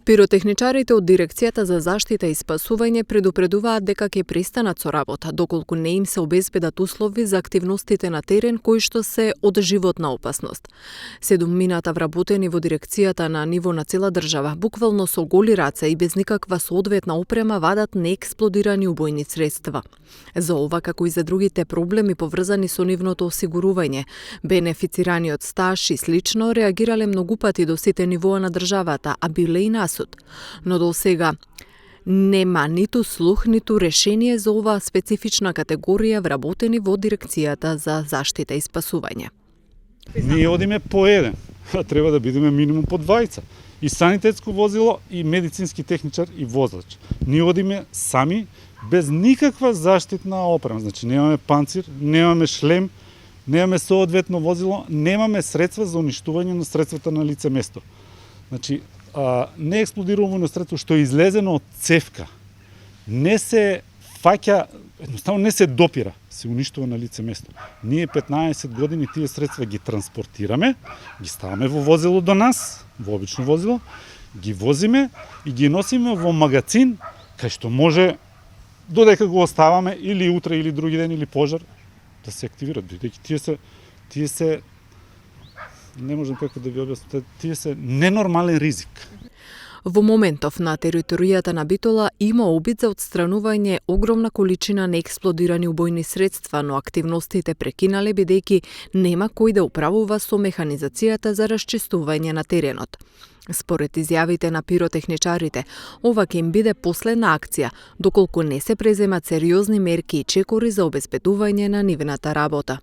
Пиротехничарите од Дирекцијата за заштита и спасување предупредуваат дека ќе престанат со работа доколку не им се обезбедат услови за активностите на терен кои што се од животна опасност. 7 мината вработени во дирекцијата на ниво на цела држава, буквално со голи раце и без никаква соодветна опрема вадат неексплодирани убојни средства. За ова, како и за другите проблеми поврзани со нивното осигурување, бенефицираниот стаж и слично реагирале многу пати до сите нивоа на државата, а биле и на суд. Но до сега нема ниту слух, ниту решение за оваа специфична категорија вработени во Дирекцијата за заштита и спасување. Ние одиме по еден, а треба да бидеме минимум по двајца. И санитетско возило, и медицински техничар, и возач. Ние одиме сами, без никаква заштитна опрема. Значи, немаме панцир, немаме шлем, немаме соодветно возило, немаме средства за уништување на средствата на лице место. Значи, неексплодирано средство што е излезено од цевка, не се фаќа, едноставно не се допира, се уништува на лице место. Ние 15 години тие средства ги транспортираме, ги ставаме во возило до нас, во обично возило, ги возиме и ги носиме во магазин, кај што може додека го оставаме или утре или други ден или пожар да се активират, бидејќи тие се не можам како да ви објаснам, тие се ненормален ризик. Во моментов на територијата на Битола има обид за отстранување огромна количина неексплодирани убојни средства, но активностите прекинале бидејќи нема кој да управува со механизацијата за расчистување на теренот. Според изјавите на пиротехничарите, ова ќе им биде последна акција, доколку не се преземат сериозни мерки и чекори за обезбедување на нивната работа.